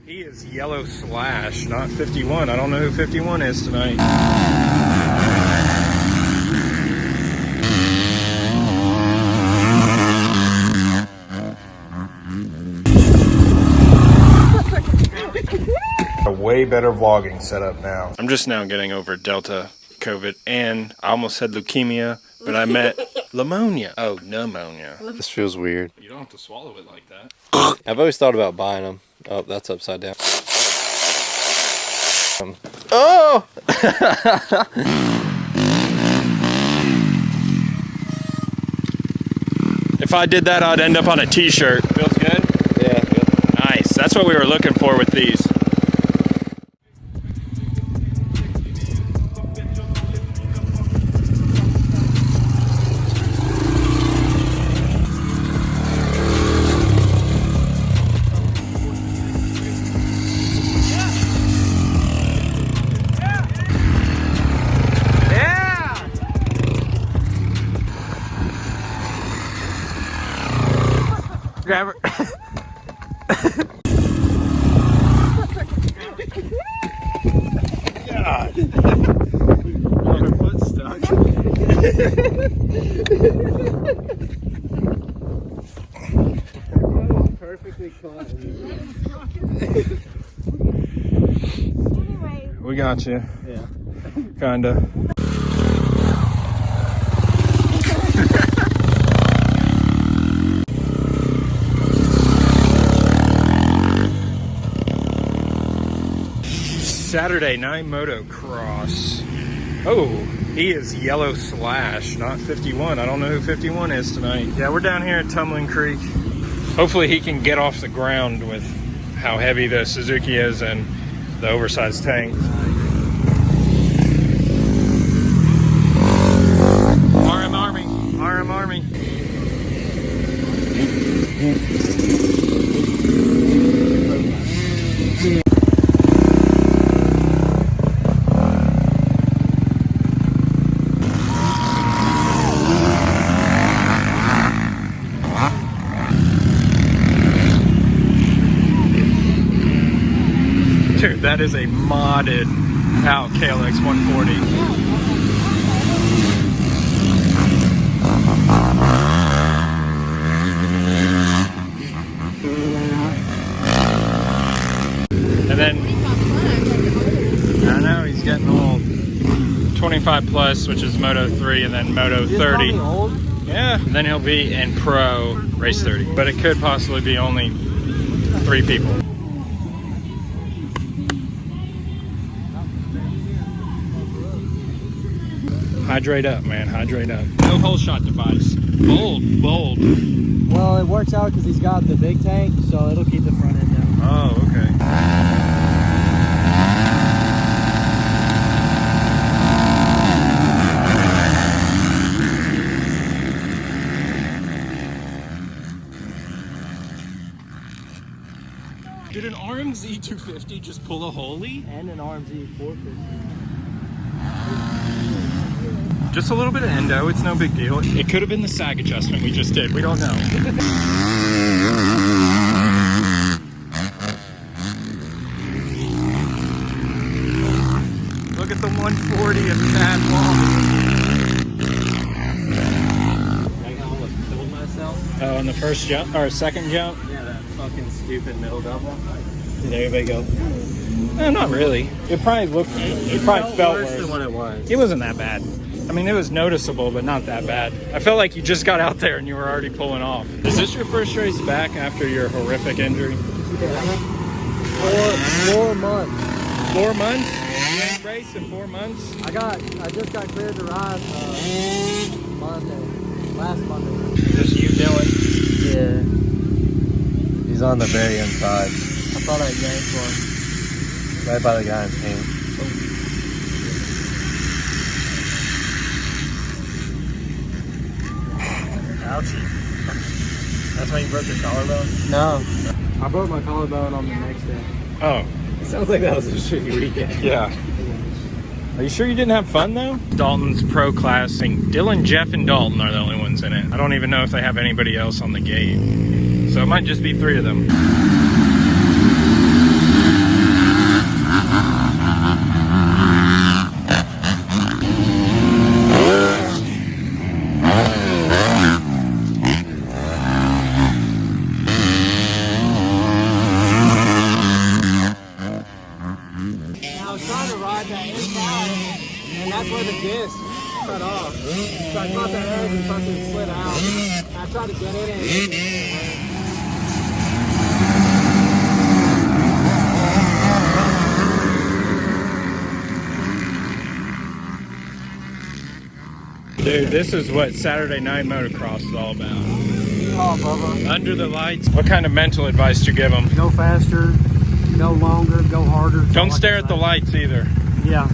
He is yellow slash, not 51. I don't know who 51 is tonight. A way better vlogging setup now. I'm just now getting over Delta, COVID, and I almost said leukemia, but I meant pneumonia. Oh, pneumonia. This feels weird. You don't have to swallow it like that. I've always thought about buying them. Oh, that's upside down. Oh! If I did that, I'd end up on a t-shirt. Feels good? Yeah. Good. Nice. That's what we were looking for with these. Grab her. God. Oh, her foot's stuck. Perfectly caught. Anyway. We got you. Yeah. Kinda. Saturday night motocross. Oh, he is yellow slash, not 51. I don't know who 51 is tonight. Yeah, we're down here at Tumbling Creek. Hopefully he can get off the ground with how heavy the Suzuki is and the oversized tank. RM Army, RM Army. Dude, that is a modded out KLX 140. And then, I know, he's getting old. 25 plus, which is Moto 3, and then Moto 30. Yeah, and then he'll be in Pro Race 30. But it could possibly be only 3 people. Hydrate up, man. Hydrate up. No hole shot device. Bold, bold. Well, it works out because he's got the big tank, so it'll keep the front end down. Oh, okay. Did an RMZ 250 just pull a holy? And an RMZ 450. Just a little bit of endo, it's no big deal. It could have been the sag adjustment we just did, we don't know. Look at the 140 of Bad Ball. I almost killed myself. Oh, on the first jump, or second jump? Yeah, that fucking stupid middle double. Did everybody go? Not really. It probably looked, it probably felt worse than what it was. It wasn't that bad. I mean, it was noticeable, but not that bad. I felt like you just got out there and you were already pulling off. Is this your first race back after your horrific injury? Yeah. 4 months. 4 months? First race in 4 months? I just got cleared to ride last Monday. Is this you, Dylan? Yeah. He's on the very inside. I thought I yanked one. Right by the guy in pink. Ouchie. That's why you broke your collarbone? No. I broke my collarbone on the next day. Oh. It sounds like that was a shitty weekend. Yeah. Are you sure you didn't have fun though? Dalton's pro class thing. Dylan, Jeff, and Dalton are the only ones in it. I don't even know if they have anybody else on the gate. So it might just be 3 of them. disc cut off. So I caught the edge and fucking slid out. And I tried to get it and it didn't work. Dude, this is what Saturday night motocross is all about. Oh, Bubba. Under the lights. What kind of mental advice do you give them? Go faster, go longer, go harder. Don't stare at the lights either. Yeah.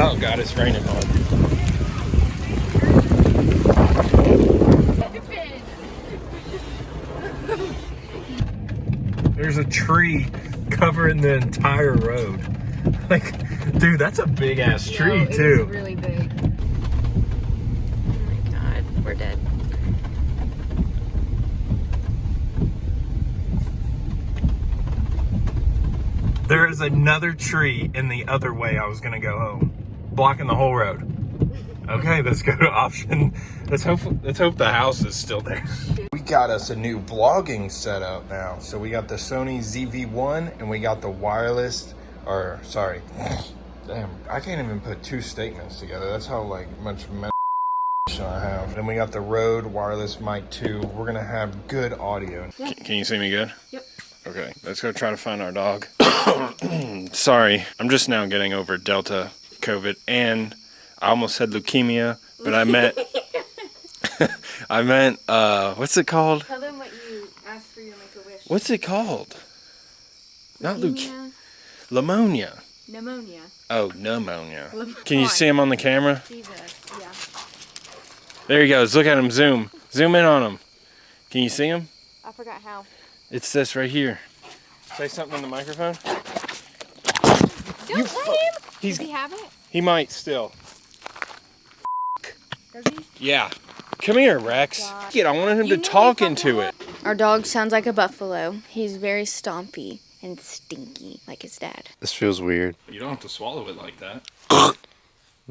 Oh God, it's raining hard. There's a tree covering the entire road. Like, dude, that's a big ass tree too. It's really big. Oh my God, we're dead. There is another tree in the other way I was gonna go home, blocking the whole road. Okay, let's go to option. Let's hope the house is still there. We got us a new vlogging setup now. So we got the Sony ZV-1 and we got the wireless, or sorry, damn, I can't even put two statements together. That's how like much I have. Then we got the Rode wireless mic 2. We're gonna have good audio. Yeah. Can you see me good? Yep. Okay, let's go try to find our dog. Sorry, I'm just now getting over Delta COVID, and I almost said leukemia, but I meant, what's it called? Tell them what you asked for your Make-A-Wish. What's it called? Not leukemia. Leukemia. Pneumonia. Pneumonia. Oh, pneumonia. Lemon- Can you see him on the camera? Jesus. Yeah. There he goes. Look at him. Zoom. Zoom in on him. Can you see him? I forgot how. It's this right here. Say something in the microphone. Don't let him. He's, Does he have it? he might still. Does he? Yeah. Come here, Rex. God. Kid, I wanted him You to know talk he into it. Our dog sounds like a buffalo. He's very stompy and stinky, like his dad. This feels weird. You don't have to swallow it like that.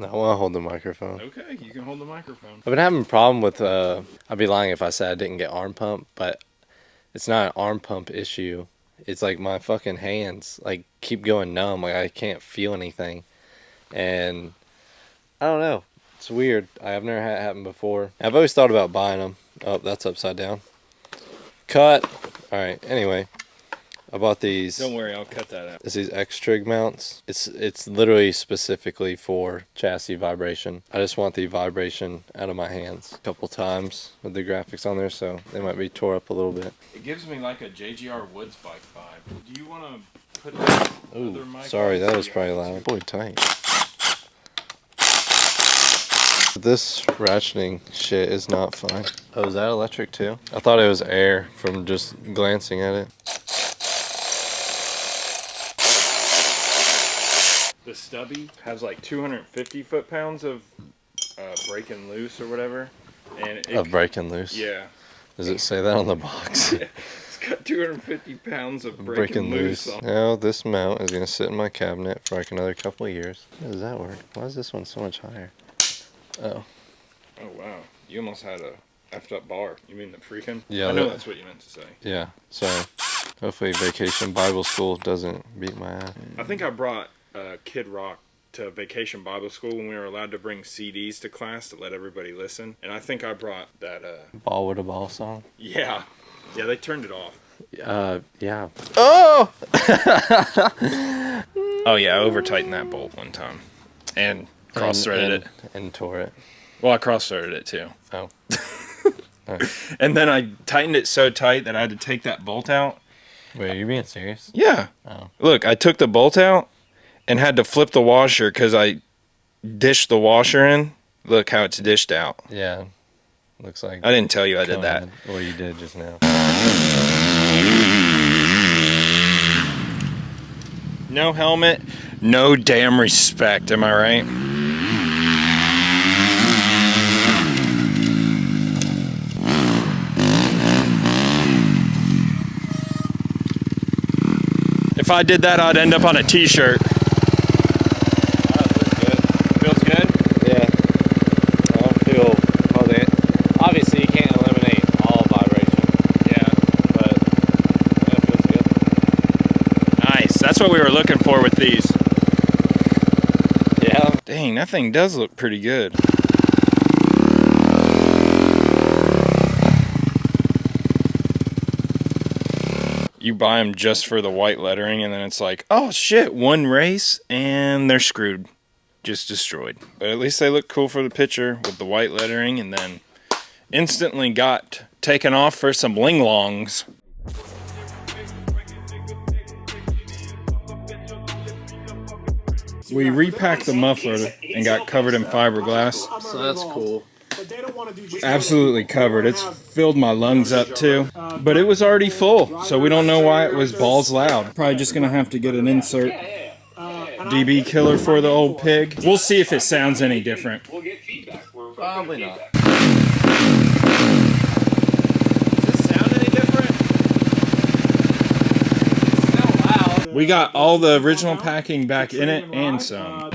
No, I want to hold the microphone. Okay, you can hold the microphone. I've been having a problem with, I'd be lying if I said I didn't get arm pump, but it's not an arm pump issue. It's like my fucking hands, like, keep going numb. Like, I can't feel anything. And I don't know. It's weird. I've never had it happen before. I've always thought about buying them. Oh, that's upside down. Cut. All right. Anyway, I bought these. Don't worry, I'll cut that out. It's these X-Trig mounts. It's literally specifically for chassis vibration. I just want the vibration out of my hands a couple times with the graphics on there, so they might be tore up a little bit. It gives me like a JGR Woods bike vibe. Do you want to put that other Ooh, mic sorry, on? that was probably loud. Boy, tight. This ratcheting shit is not fun. Oh, is that electric too? I thought it was air from just glancing at it. The stubby has like 250 foot-pounds of breaking loose or whatever. And it, Of breaking loose? Yeah. Does it say that on the box? It's got 250 pounds of breaking Loose. loose on. Now this mount is going to sit in my cabinet for like another couple of years. How does that work? Why is this one so much higher? Oh. Oh, wow. You almost had a effed up bar. You mean the freaking? Yeah, I know that- that's what you meant to say. Yeah, sorry. Hopefully Vacation Bible School doesn't beat my ass. I think I brought Kid Rock to Vacation Bible School when we were allowed to bring CDs to class to let everybody listen. And I think I brought that, Ball with a ball song? yeah. Yeah, they turned it off. Yeah. Oh! Oh, yeah, I over-tightened that bolt one time. And cross-threaded it. And tore it. Well, I cross-threaded it, too. Oh. And then I tightened it so tight that I had to take that bolt out. Wait, are you being serious? Yeah. Oh. Look, I took the bolt out and had to flip the washer because I dished the washer in. Look how it's dished out. Yeah. Looks like... I didn't tell you I did that. Well, you did just now. No helmet, no damn respect, am I right? If I did that, I'd end up on a t-shirt. Feels good? Yeah. I don't feel hardly. Obviously, you can't eliminate all vibration. Yeah. But yeah, it feels good. Nice. That's what we were looking for with these. Yeah. Dang, that thing does look pretty good. You buy them just for the white lettering, and then it's like, oh shit, one race, and they're screwed. Just destroyed. But at least they look cool for the picture with the white lettering, and then instantly got taken off for some ling-longs. We repacked the muffler and got covered in fiberglass. So that's cool. Absolutely covered. It's filled my lungs up too. But it was already full, so we don't know why it was balls loud. Probably just gonna have to get an insert DB killer for the old pig. We'll see if it sounds any different. Probably not. Does it sound any different? It's still loud. We got all the original packing back in it and some.